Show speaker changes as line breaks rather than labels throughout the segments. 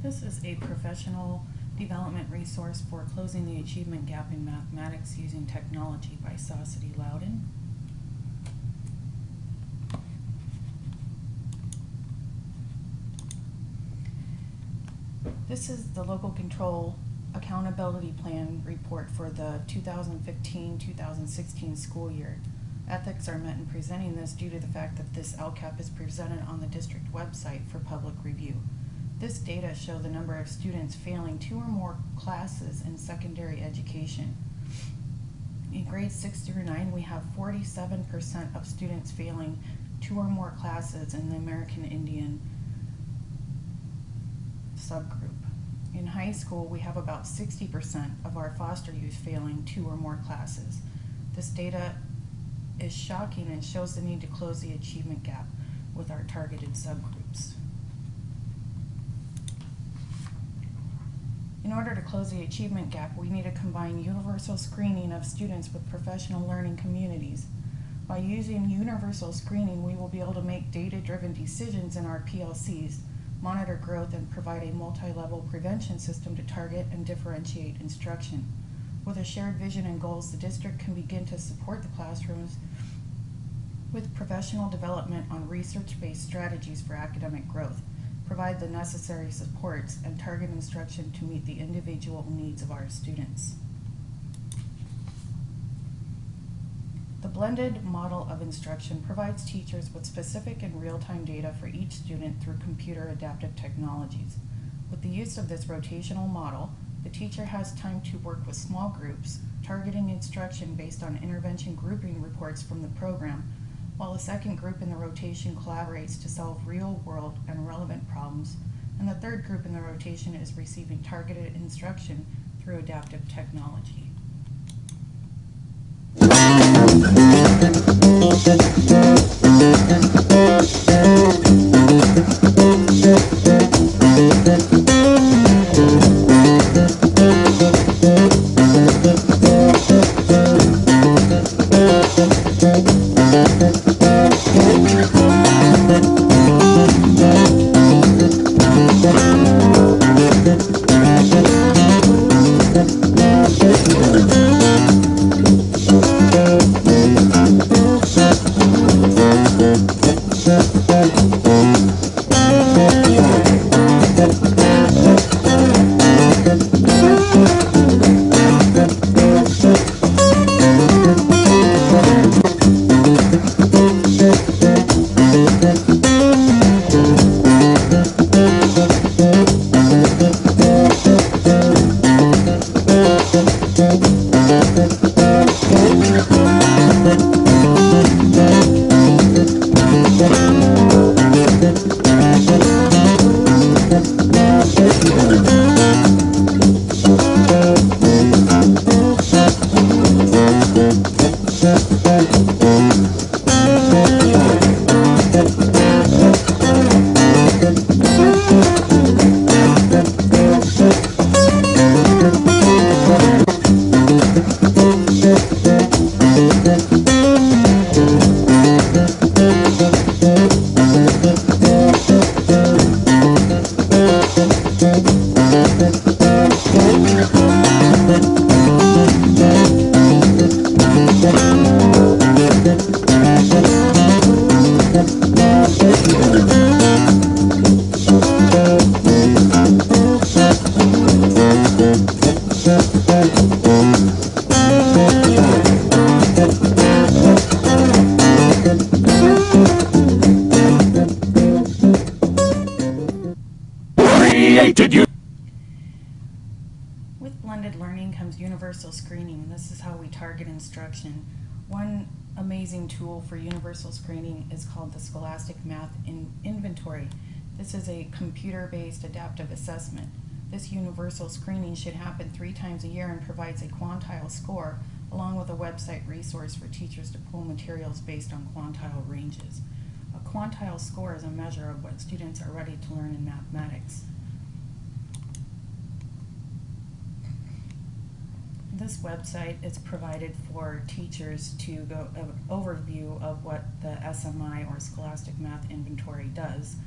This is a professional development resource for closing the achievement gap in mathematics using technology by Saucity Loudon. This is the Local Control Accountability Plan report for the 2015-2016 school year. Ethics are met in presenting this due to the fact that this LCAP is presented on the district website for public review. This data show the number of students failing 2 or more classes in secondary education. In grades 6 through 9, we have 47% of students failing 2 or more classes in the American Indian subgroup. In high school, we have about 60% of our foster youth failing 2 or more classes. This data is shocking and shows the need to close the achievement gap with our targeted subgroups. In order to close the achievement gap, we need to combine universal screening of students with professional learning communities. By using universal screening, we will be able to make data-driven decisions in our PLCs, monitor growth, and provide a multi-level prevention system to target and differentiate instruction. With a shared vision and goals, the district can begin to support the classrooms with professional development on research-based strategies for academic growth, provide the necessary supports, and target instruction to meet the individual needs of our students. The blended model of instruction provides teachers with specific and real-time data for each student through computer-adaptive technologies. With the use of this rotational model, the teacher has time to work with small groups, targeting instruction based on intervention grouping reports from the program, while a second group in the rotation collaborates to solve real-world and relevant problems, and the third group in the rotation is receiving targeted instruction through adaptive technology. With blended learning comes universal screening, and this is how we target instruction. One amazing tool for universal screening is called the Scholastic Math Inventory. This is a computer-based adaptive assessment. This universal screening should happen 3 times a year and provides a quantile score, along with a website resource for teachers to pull materials based on quantile ranges. A quantile score is a measure of what students are ready to learn in mathematics. This website is provided for teachers to go an overview of what the SMI or Scholastic Math Inventory does.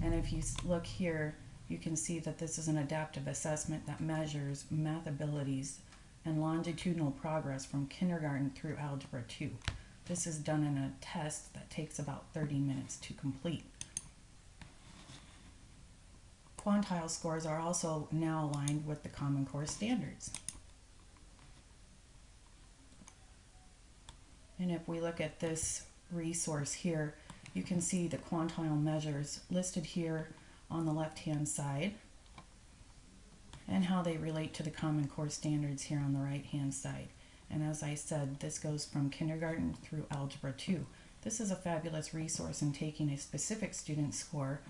And if you look here, you can see that this is an adaptive assessment that measures math abilities and longitudinal progress from kindergarten through Algebra 2. This is done in a test that takes about 30 minutes to complete. Quantile scores are also now aligned with the Common Core standards. And if we look at this resource here, you can see the quantile measures listed here on the left-hand side and how they relate to the Common Core standards here on the right-hand side. And as I said, this goes from kindergarten through Algebra 2. This is a fabulous resource in taking a specific student score,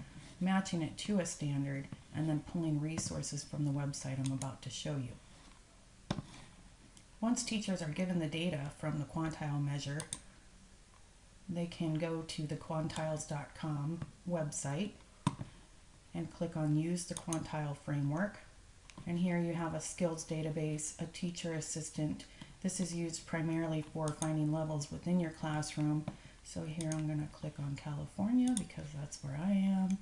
matching it to a standard, and then pulling resources from the website I'm about to show you. Once teachers are given the data from the quantile measure, they can go to the quantiles.com website and click on Use the Quantile Framework. And here you have a skills database, a teacher assistant. This is used primarily for finding levels within your classroom. So here I'm going to click on California because that's where I am.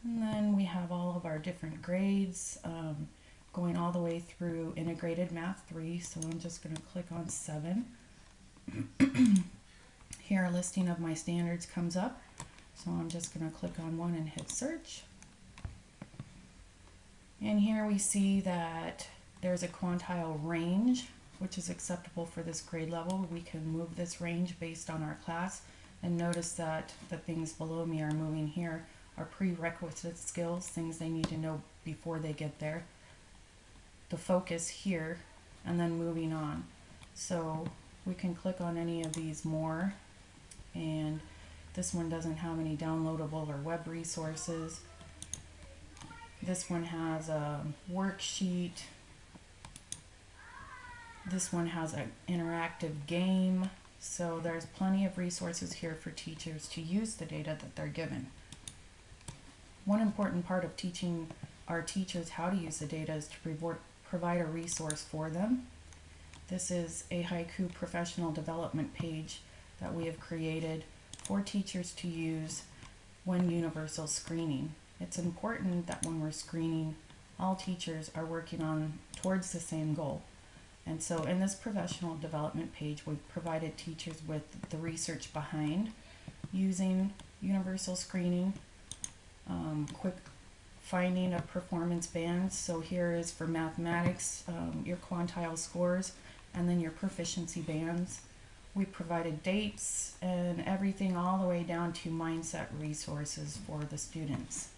And then we have all of our different grades going all the way through Integrated Math 3. So I'm just going to click on 7. Here a listing of my standards comes up. So I'm just going to click on one and hit search. And here we see that there's a quantile range, which is acceptable for this grade level. We can move this range based on our class, and notice that the things below me are moving here are prerequisite skills, things they need to know before they get there. The focus here, and then moving on. So we can click on any of these more, and this one doesn't have any downloadable or web resources. This one has a worksheet. This one has an interactive game. So there's plenty of resources here for teachers to use the data that they're given. One important part of teaching our teachers how to use the data is to provide a resource for them. This is a Haiku professional development page that we have created for teachers to use when universal screening. It's important that when we're screening, all teachers are working on towards the same goal. And so in this professional development page, we've provided teachers with the research behind using universal screening, quick finding of performance bands. So here is for mathematics, your quantile scores, and then your proficiency bands. We provided dates and everything all the way down to mindset resources for the students.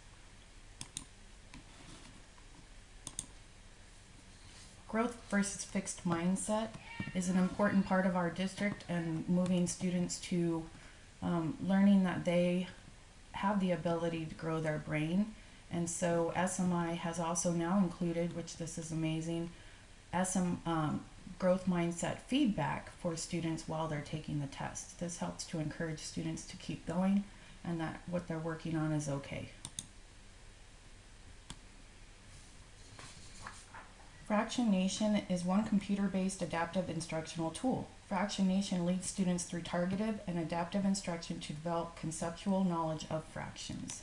Growth versus fixed mindset is an important part of our district, and moving students to learning that they have the ability to grow their brain. And so SMI has also now included, which this is amazing, growth mindset feedback for students while they're taking the test. This helps to encourage students to keep going and that what they're working on is okay. Fractionation is one computer-based adaptive instructional tool. Fractionation leads students through targeted and adaptive instruction to develop conceptual knowledge of fractions.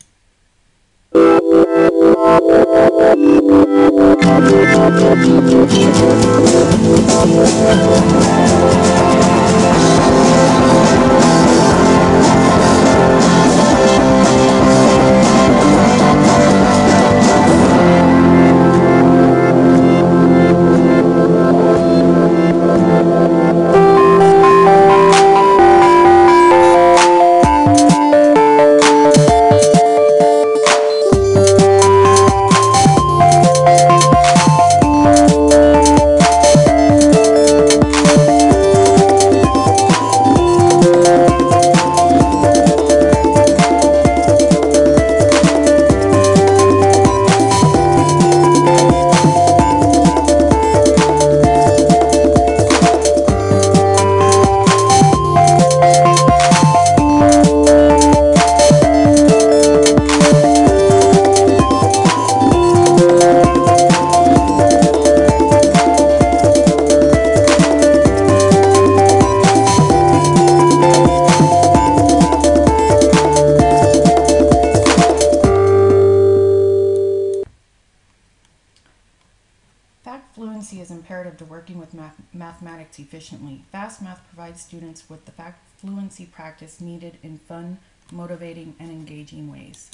fluency is imperative to working with mathematics efficiently. Fast math provides students with the fluency practice needed in fun, motivating, and engaging ways.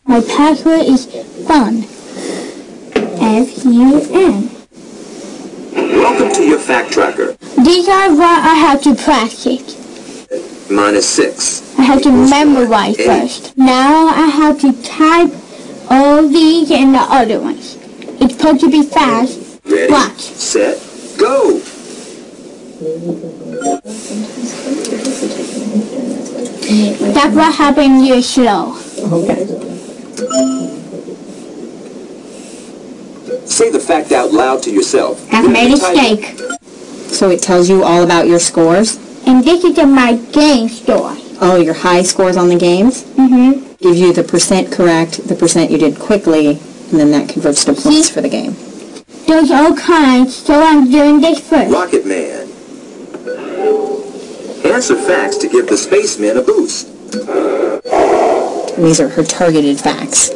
My password is FUN. F-U-N.
Welcome to your fact tracker.
These are what I have to practice.
-6.
I have to memorize
8.
first. Now I have to type all these and the other ones. It's supposed to be fast.
Ready,
Watch.
set, go.
That's what happens when you're slow.
Okay.
Say the fact out loud to yourself.
I've made a mistake.
So it tells you all about your scores?
And this is my game store.
Oh, your high scores on the games?
Mm-hmm.
Gives you the percent correct, the percent you did quickly, and then that converts to points for the game.
There's all kinds, so I'm doing this first.
Rocket Man. Answer facts to give the spacemen a boost.
And these are her targeted facts.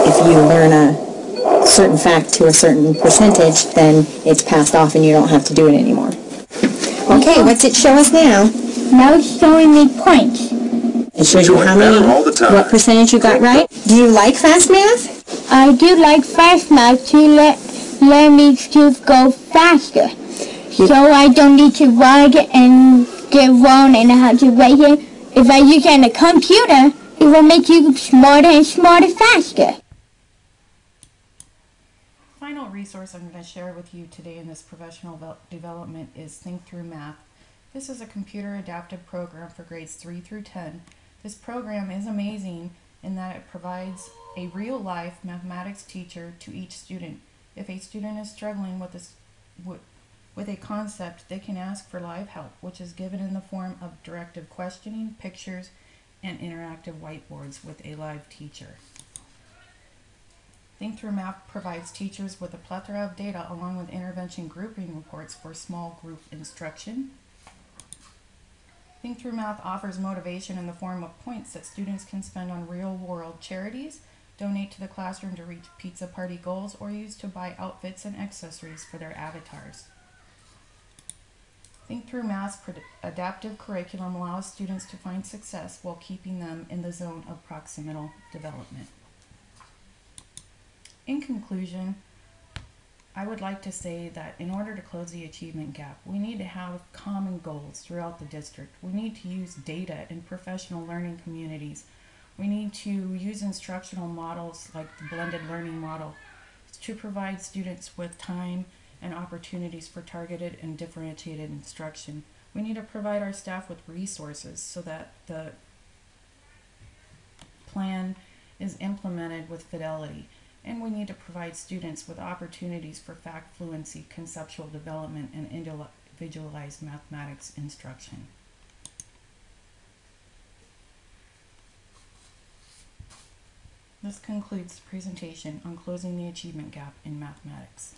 If you learn a certain fact to a certain percentage, then it's passed off and you don't have to do it anymore. Okay, what's it show us now?
Now it's showing me points.
It shows you how many,
all the time.
what percentage you got right. Do you like fast math?
I do like fast math to let me to go faster. So I don't need to write and get wrong and I have to write it. If I use it on a computer, it will make you smarter and smarter faster.
Final resource I'm going to share with you today in this professional development is Think Through Math. This is a computer adaptive program for grades 3 through 10. This program is amazing in that it provides a real-life mathematics teacher to each student. If a student is struggling with a concept, they can ask for live help, which is given in the form of directive questioning, pictures, and interactive whiteboards with a live teacher. Think Through Math provides teachers with a plethora of data along with intervention grouping reports for small group instruction. Think Through Math offers motivation in the form of points that students can spend on real-world charities, donate to the classroom to reach pizza party goals, or use to buy outfits and accessories for their avatars. Think Through Math's adaptive curriculum allows students to find success while keeping them in the zone of proximal development. In conclusion, I would like to say that in order to close the achievement gap, we need to have common goals throughout the district. We need to use data in professional learning communities. We need to use instructional models like the blended learning model to provide students with time and opportunities for targeted and differentiated instruction. We need to provide our staff with resources so that the plan is implemented with fidelity. And we need to provide students with opportunities for fact fluency, conceptual development, and individualized mathematics instruction. This concludes the presentation on closing the achievement gap in mathematics.